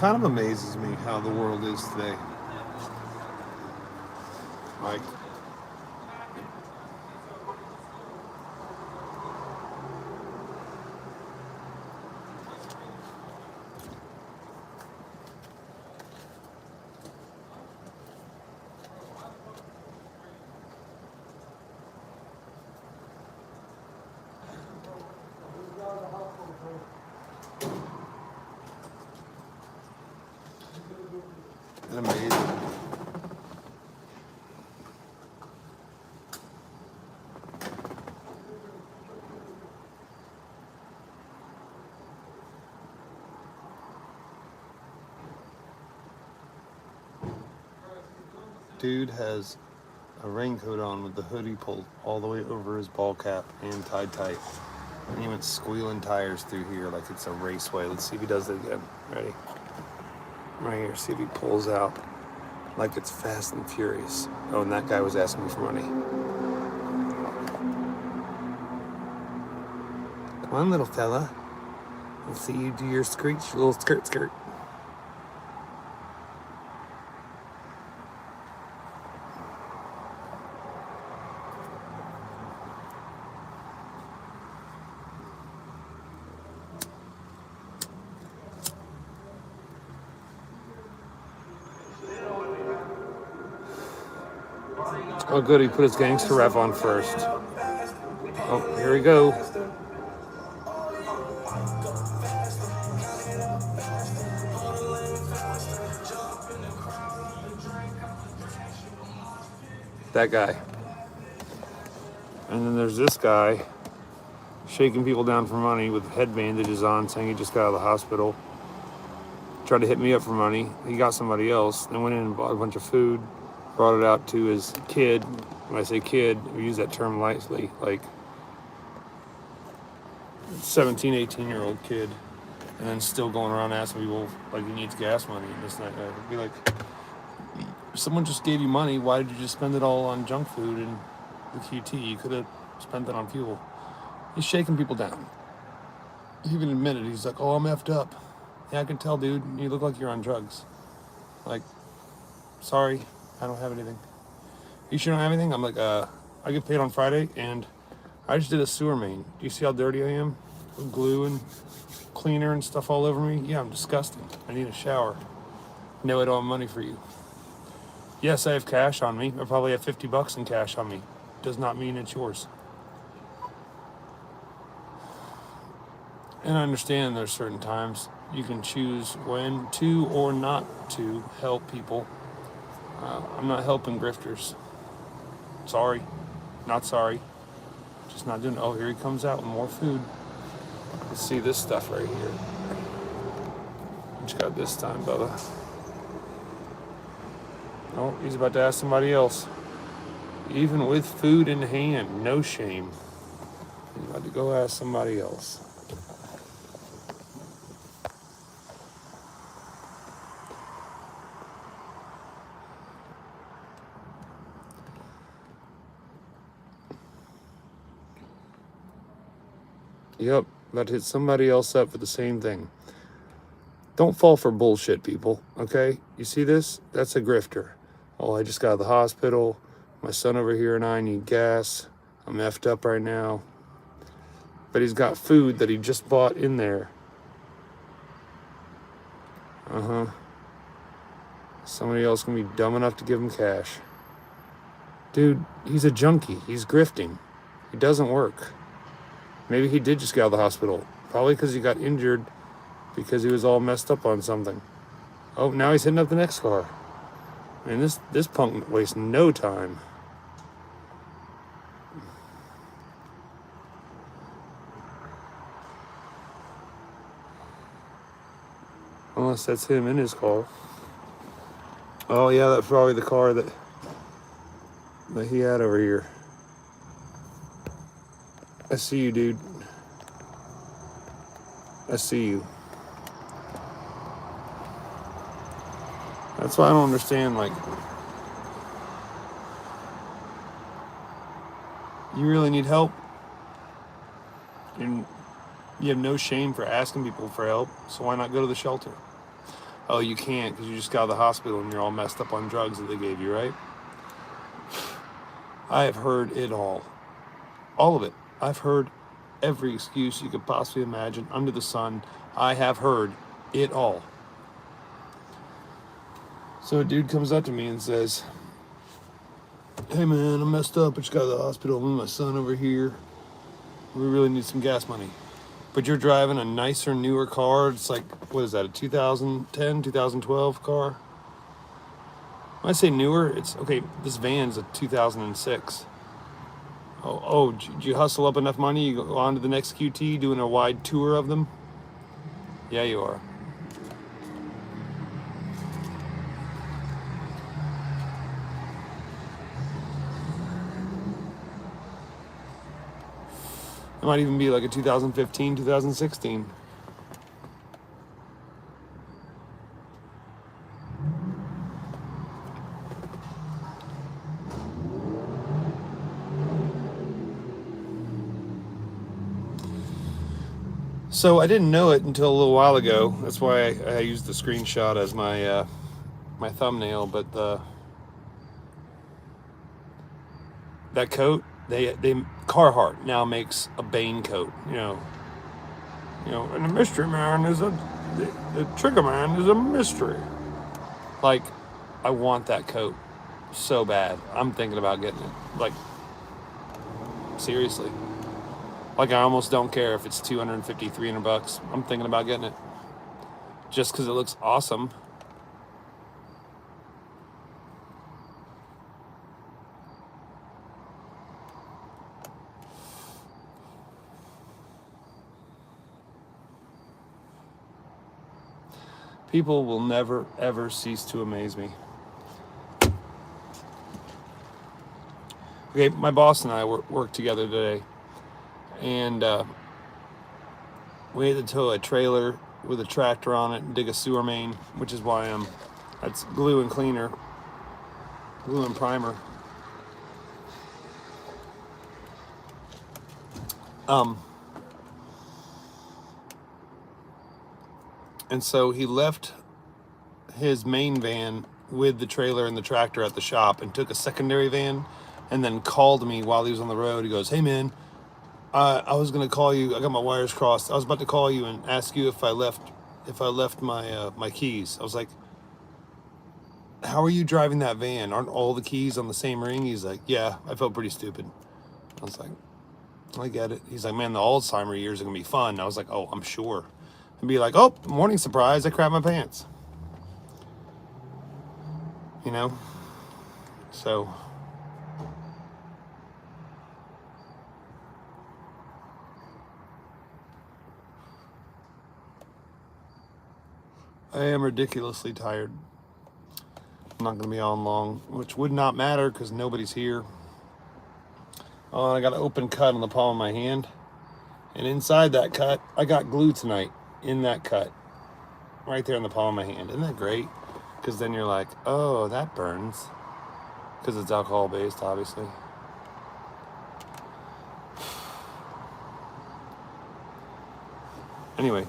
kind of amazes me how the world is today. Like, amazing. Dude has a raincoat on with the hoodie pulled all the way over his ball cap and tied tight. And he went squealing tires through here like it's a raceway. Let's see if he does it again. Ready? Right here, see if he pulls out like it's Fast and Furious. Oh, and that guy was asking me for money. Come on, little fella. Let's see you do your screech, little skirt. Oh, good, he put his gangster rap on first. Oh, here we go. That guy. And then there's this guy shaking people down for money with head bandages on, saying he just got out of the hospital. Tried to hit me up for money. He got somebody else, then went in and bought a bunch of food, brought it out to his kid. When I say kid, we use that term lightly, like 17, 18-year-old kid, and then still going around asking people like he needs gas money and this and that. It'd be like, if someone just gave you money, why did you just spend it all on junk food and the QT? You could have spent it on fuel. He's shaking people down. He even admitted, he's like, oh, I'm effed up. Yeah, I can tell, dude. You look like you're on drugs. Like, sorry, I don't have anything. You sure don't have anything? I'm like, I get paid on Friday, and I just did a sewer main. Do you see how dirty I am? With glue and cleaner and stuff all over me? Yeah, I'm disgusting. I need a shower. No, I don't have money for you. Yes, I have cash on me. I probably have $50 in cash on me. Does not mean it's yours. And I understand there's certain times you can choose when to or not to help people. I'm not helping grifters. Sorry. Not sorry. Just not doing it. Oh, here he comes out with more food. Let's see this stuff right here. What you got this time, Bubba? Oh, he's about to ask somebody else. Even with food in hand, no shame. He's about to go ask somebody else. Yep, about to hit somebody else up for the same thing. Don't fall for bullshit, people, okay? You see this? That's a grifter. Oh, I just got out of the hospital. My son over here and I need gas. I'm effed up right now. But he's got food that he just bought in there. Somebody else can be dumb enough to give him cash. Dude, he's a junkie. He's grifting. He doesn't work. Maybe he did just get out of the hospital. Probably because he got injured because he was all messed up on something. Oh, now he's hitting up the next car. Man, this punk wastes no time. Unless that's him in his car. Oh yeah, that's probably the car that he had over here. I see you, dude. I see you. That's why I don't understand, like, you really need help, and you have no shame for asking people for help, so why not go to the shelter? Oh, you can't because you just got out of the hospital and you're all messed up on drugs that they gave you, right? I have heard it all. All of it. I've heard every excuse you could possibly imagine under the sun. I have heard it all. So a dude comes up to me and says, hey man, I'm messed up. I just got out of the hospital. I'm with my son over here. We really need some gas money. But you're driving a nicer, newer car. It's like, what is that, a 2010, 2012 car? When I say newer, it's, okay, this van's a 2006. Did you hustle up enough money? You go on to the next QT doing a wide tour of them? Yeah, you are. It might even be like a 2015, 2016. So I didn't know it until a little while ago. That's why I used the screenshot as my my thumbnail. But that coat, they Carhartt now makes a Bane coat. And the mystery man is the trigger man is a mystery. Like, I want that coat so bad. I'm thinking about getting it. Like, seriously. Like, I almost don't care if it's $250, $300. I'm thinking about getting it just because it looks awesome. People will never, ever cease to amaze me. Okay, my boss and I worked together today, and we had to tow a trailer with a tractor on it and dig a sewer main, which is why that's glue and cleaner, glue and primer. And so he left his main van with the trailer and the tractor at the shop and took a secondary van and then called me while he was on the road. He goes, hey man, I was gonna call you. I got my wires crossed. I was about to call you and ask you if I left my my keys. I was like, how are you driving that van? Aren't all the keys on the same ring? He's like, yeah, I felt pretty stupid. I was like, I get it. He's like, man, the Alzheimer years are gonna be fun. I was like, oh, I'm sure. And be like, oh, morning surprise, I crapped my pants. So I am ridiculously tired. I'm not gonna be on long, which would not matter because nobody's here. Oh, I got an open cut on the palm of my hand. And inside that cut, I got glue tonight in that cut. Right there in the palm of my hand. Isn't that great? Because then you're like, oh, that burns. Because it's alcohol based, obviously. Anyway.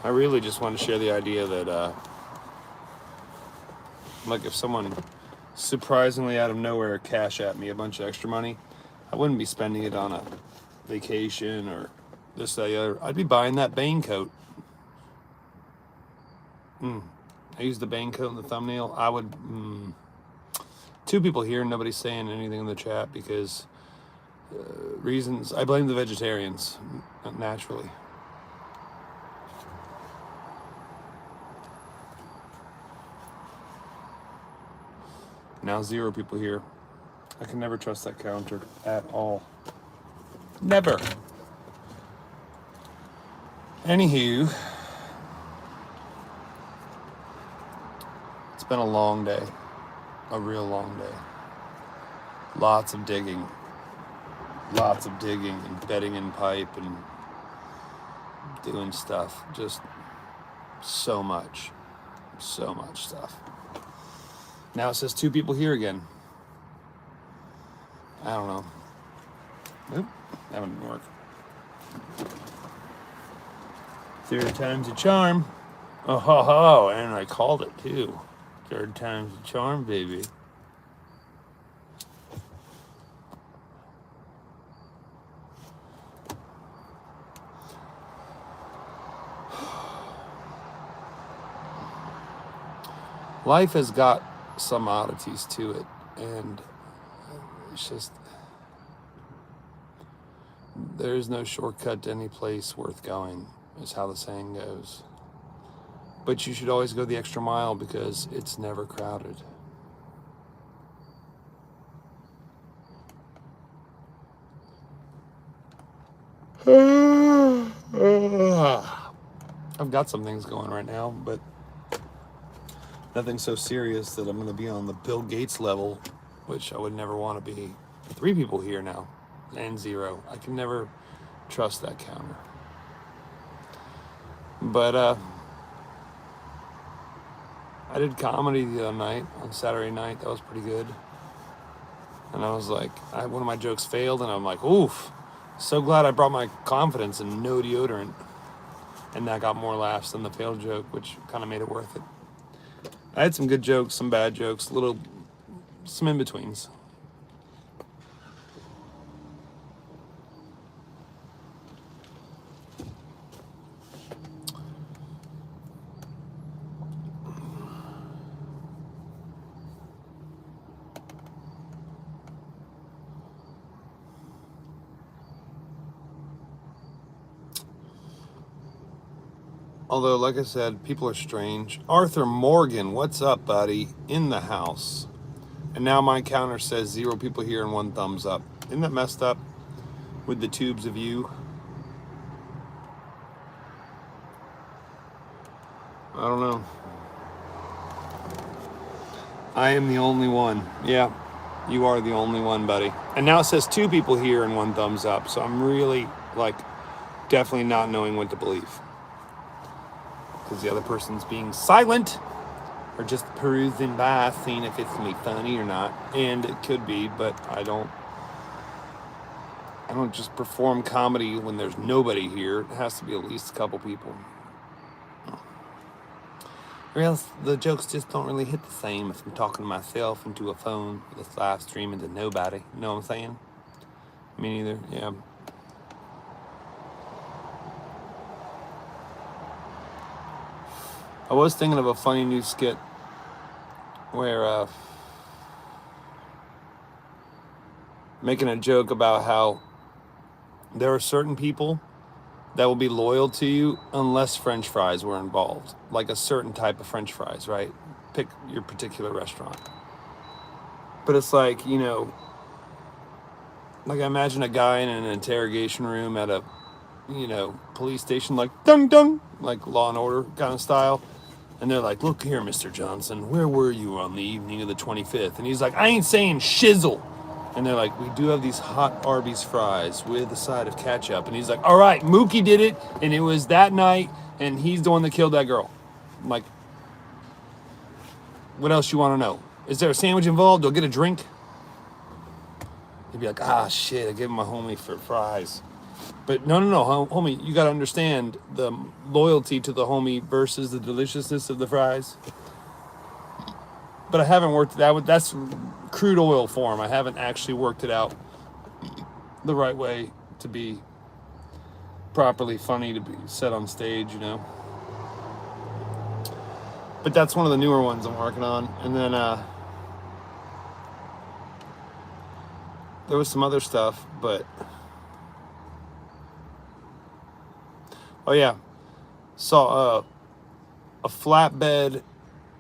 I really just want to share the idea that, like, if someone surprisingly out of nowhere cash at me a bunch of extra money, I wouldn't be spending it on a vacation or this, that, the other. I'd be buying that Bane coat. I used the Bane coat in the thumbnail. I would. Two people here, nobody's saying anything in the chat because reasons. I blame the vegetarians, naturally. Now 0 people here. I can never trust that counter at all. Never. Anywho, it's been a long day. A real long day. Lots of digging and bedding in pipe and doing stuff. Just so much stuff. Now it says 2 people here again. I don't know. Nope, that wouldn't work. Third time's a charm. Oh, ho, ho. And I called it too. Third time's a charm, baby. Life has got some oddities to it, and it's just, there's no shortcut to any place worth going, is how the saying goes. But you should always go the extra mile because it's never crowded. I've got some things going right now, but nothing so serious that I'm going to be on the Bill Gates level, which I would never want to be. 3 people here now, and 0. I can never trust that counter. But I did comedy the other night, on Saturday night. That was pretty good. And I was like, one of my jokes failed, and I'm like, oof, so glad I brought my confidence and no deodorant. And that got more laughs than the failed joke, which kind of made it worth it. I had some good jokes, some bad jokes, some in-betweens. Although, like I said, people are strange. Arthur Morgan, what's up, buddy? In the house. And now my counter says 0 people here and 1 thumbs up. Isn't that messed up with the tubes of you? I don't know. I am the only one. Yeah, you are the only one, buddy. And now it says 2 people here and 1 thumbs up. So I'm really, definitely not knowing what to believe. Because the other person's being silent or just perusing by, seeing if it's going to be funny or not. And it could be, but I don't just perform comedy when there's nobody here. It has to be at least a couple people. Or else the jokes just don't really hit the same if I'm talking to myself into a phone that's live streaming to nobody. You know what I'm saying? Me neither, yeah. I was thinking of a funny new skit where making a joke about how there are certain people that will be loyal to you unless French fries were involved, like a certain type of French fries, right? Pick your particular restaurant. But it's like, I imagine a guy in an interrogation room at a, police station, like dung dung, like Law and Order kind of style. And they're like, look here, Mr. Johnson, where were you on the evening of the 25th? And he's like, I ain't saying shizzle. And they're like, we do have these hot Arby's fries with a side of ketchup. And he's like, all right, Mookie did it, and it was that night, and he's the one that killed that girl. I'm like, what else you want to know? Is there a sandwich involved? Do I get a drink? He'd be like, shit, I gave him my homie for fries. But no, homie, you got to understand the loyalty to the homie versus the deliciousness of the fries. But I haven't worked that out. That's crude oil form. I haven't actually worked it out the right way to be properly funny, to be set on stage, But that's one of the newer ones I'm working on. And then there was some other stuff, but oh yeah, saw a flatbed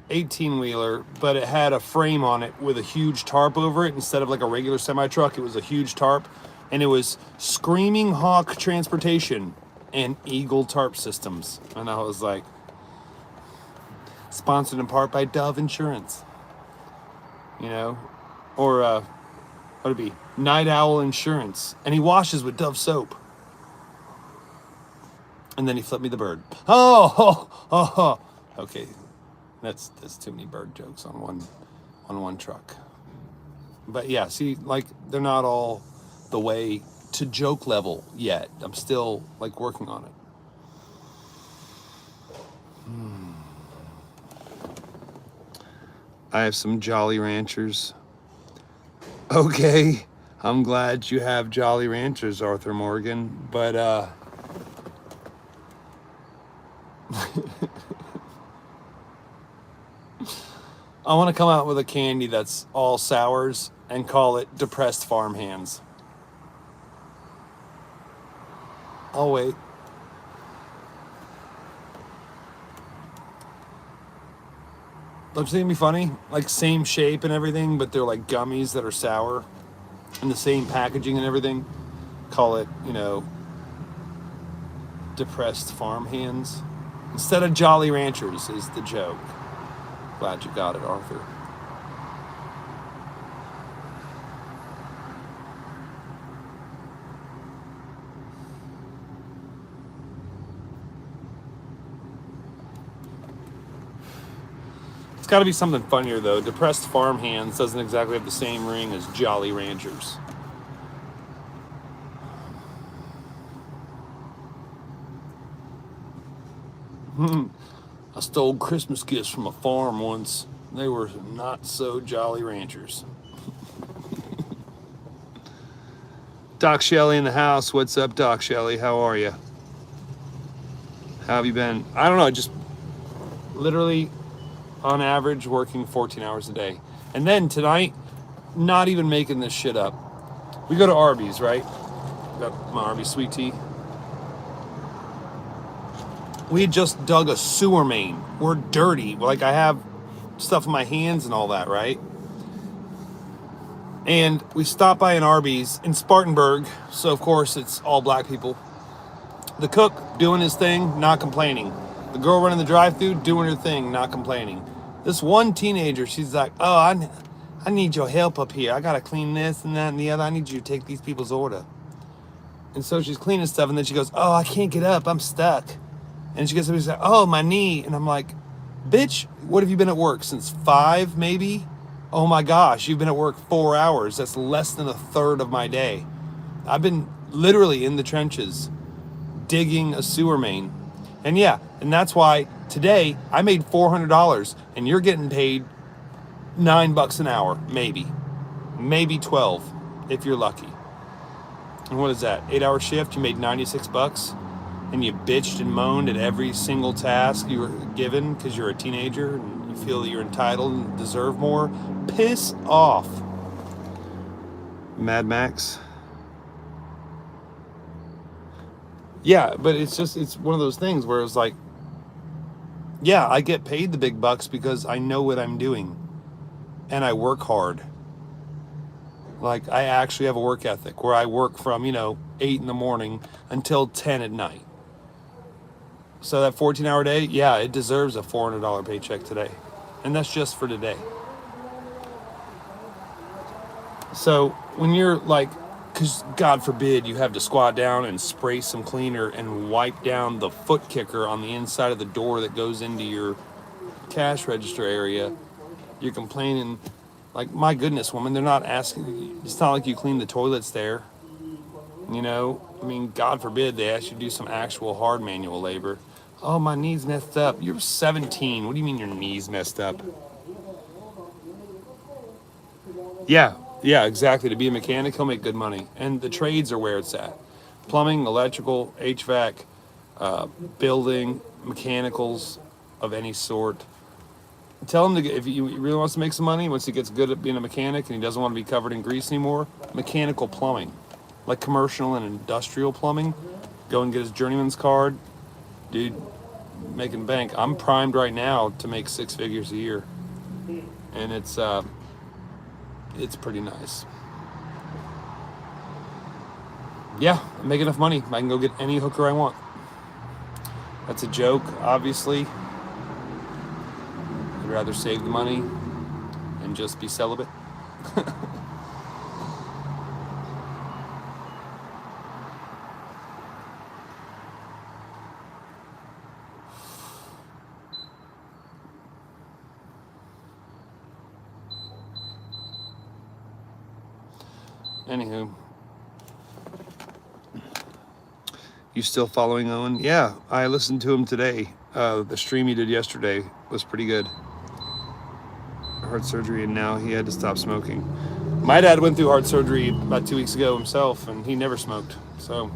18-wheeler, but it had a frame on it with a huge tarp over it instead of like a regular semi-truck. It was a huge tarp, and it was Screaming Hawk Transportation and Eagle Tarp Systems. And I was like, sponsored in part by Dove Insurance, or what would it be? Night Owl Insurance, and he washes with Dove soap. And then he flipped me the bird. Oh. Okay. That's too many bird jokes on one truck. But yeah, see, they're not all the way to joke level yet. I'm still working on it. I have some Jolly Ranchers. Okay, I'm glad you have Jolly Ranchers, Arthur Morgan, but I want to come out with a candy that's all sours and call it Depressed Farmhands. I'll wait. Don't you think it'd be funny? Like same shape and everything, but they're like gummies that are sour and the same packaging and everything. Call it, Depressed Farmhands. Instead of Jolly Ranchers is the joke. Glad you got it, Arthur. It's got to be something funnier, though. Depressed Farmhands doesn't exactly have the same ring as Jolly Ranchers. I stole Christmas gifts from a farm once. They were not so Jolly Ranchers. Doc Shelley in the house. What's up, Doc Shelley? How are you? How have you been? I don't know. Just literally, on average, working 14 hours a day. And then tonight, not even making this shit up. We go to Arby's, right? Got my Arby's sweet tea. We had just dug a sewer main. We're dirty. Like, I have stuff in my hands and all that, right? And we stopped by an Arby's in Spartanburg, so of course it's all black people. The cook doing his thing, not complaining. The girl running the drive-thru doing her thing, not complaining. This one teenager, she's like, oh, I need your help up here. I gotta clean this and that and the other. I need you to take these people's order. And so she's cleaning stuff, and then she goes, oh, I can't get up, I'm stuck. And she gets up and she's like, oh, my knee. And I'm like, bitch, what have you been at work since 5 maybe? Oh my gosh, you've been at work 4 hours. That's less than a third of my day. I've been literally in the trenches digging a sewer main. And yeah, and that's why today I made $400 and you're getting paid $9 an hour, maybe 12 if you're lucky. And what is that? 8-hour shift, you made $96 and you bitched and moaned at every single task you were given because you're a teenager and you feel that you're entitled and deserve more. Piss off. Mad Max. Yeah, but it's one of those things where it's like, yeah, I get paid the big bucks because I know what I'm doing and I work hard. Like, I actually have a work ethic where I work from, 8 in the morning until 10 at night. So that 14-hour day, yeah, it deserves a $400 paycheck today. And that's just for today. So when you're like, because God forbid you have to squat down and spray some cleaner and wipe down the foot kicker on the inside of the door that goes into your cash register area, you're complaining, like, my goodness, woman, they're not asking, it's not like you clean the toilets there. God forbid they ask you to do some actual hard manual labor. Oh, my knee's messed up. You're 17. What do you mean your knee's messed up? Yeah, exactly. To be a mechanic, he'll make good money. And the trades are where it's at. Plumbing, electrical, HVAC, building, mechanicals of any sort. Tell him if he really wants to make some money, once he gets good at being a mechanic and he doesn't want to be covered in grease anymore, mechanical plumbing. Like commercial and industrial plumbing. Go and get his journeyman's card. Dude, making bank. I'm primed right now to make 6 figures a year. And it's pretty nice. Yeah, I make enough money. I can go get any hooker I want. That's a joke, obviously. I'd rather save the money and just be celibate. Anywho, you still following Owen? Yeah, I listened to him today. The stream he did yesterday was pretty good. Heart surgery, and now he had to stop smoking. My dad went through heart surgery about 2 weeks ago himself, and he never smoked. So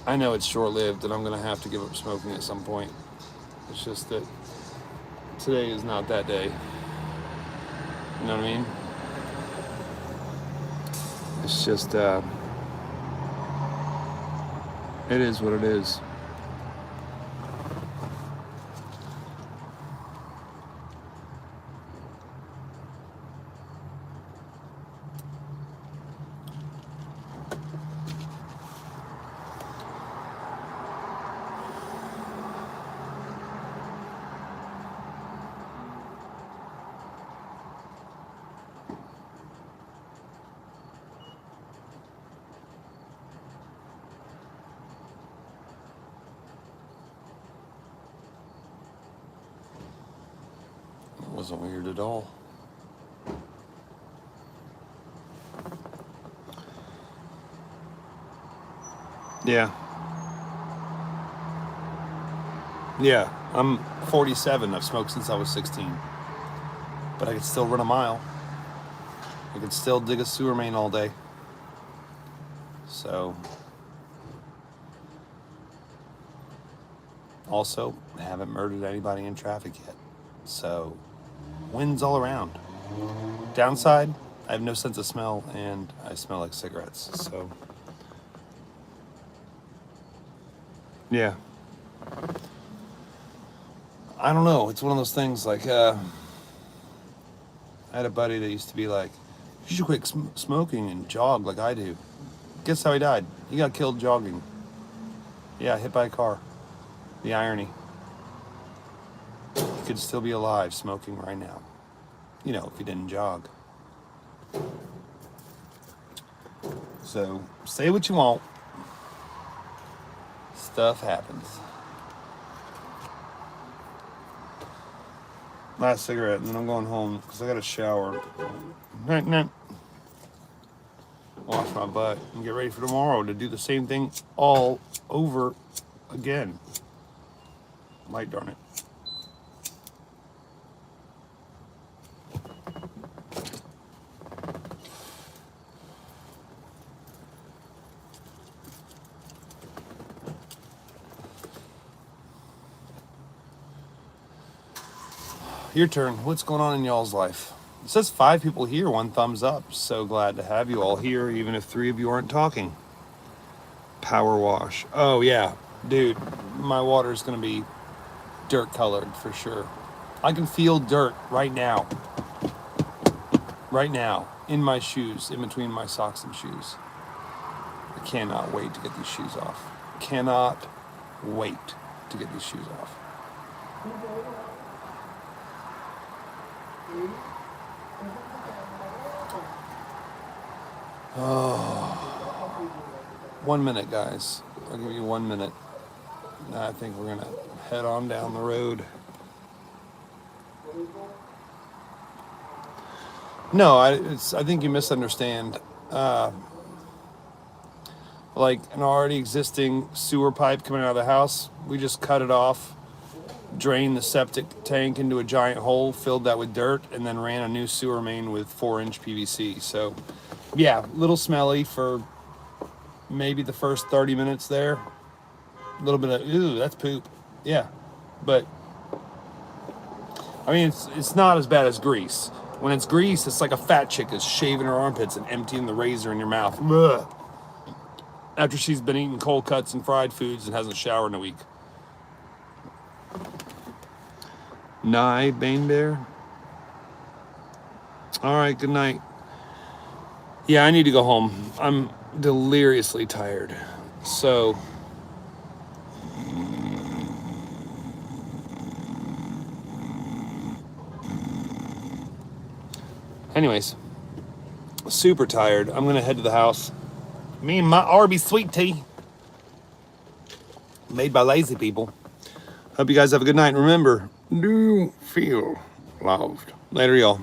I know it's short-lived, and I'm going to have to give up smoking at some point. It's just that today is not that day. You know what I mean? It's just, it is what it is. It wasn't weird at all. Yeah. Yeah, I'm 47. I've smoked since I was 16. But I could still run a mile. I could still dig a sewer main all day. So, also, haven't murdered anybody in traffic yet. So, wins all around. Downside, I have no sense of smell, and I smell like cigarettes. So, yeah. I don't know. It's one of those things like, I had a buddy that used to be like, you should quit smoking and jog like I do. Guess how he died? He got killed jogging. Yeah, hit by a car. The irony. He could still be alive smoking right now. You know, if he didn't jog. So, say what you want. Stuff happens. Last cigarette, and then I'm going home because I got to shower. Wash my butt and get ready for tomorrow to do the same thing all over again. Light darn it. Your turn. What's going on in y'all's life? It says 5 people here, 1 thumbs up. So glad to have you all here, even if 3 of you aren't talking. Power wash. Oh, yeah. Dude, my water is going to be dirt colored for sure. I can feel dirt right now. Right now. In my shoes, in between my socks and shoes. I cannot wait to get these shoes off. Cannot wait to get these shoes off. Oh, 1 minute, guys. I'll give you 1 minute. I think we're gonna head on down the road. No, I think you misunderstand. Like an already existing sewer pipe coming out of the house, we just cut it off, drained the septic tank into a giant hole, filled that with dirt, and then ran a new sewer main with 4-inch PVC. So, yeah, little smelly for maybe the first 30 minutes there. A little bit of, ooh, that's poop. Yeah, but, I mean, it's not as bad as grease. When it's grease, it's like a fat chick is shaving her armpits and emptying the razor in your mouth. Ugh. After she's been eating cold cuts and fried foods and hasn't showered in a week. Nye, Bane Bear. All right, good night. Yeah, I need to go home. I'm deliriously tired. So, anyways, super tired. I'm going to head to the house. Me and my Arby's sweet tea. Made by lazy people. Hope you guys have a good night. Remember, do feel loved. Later, y'all.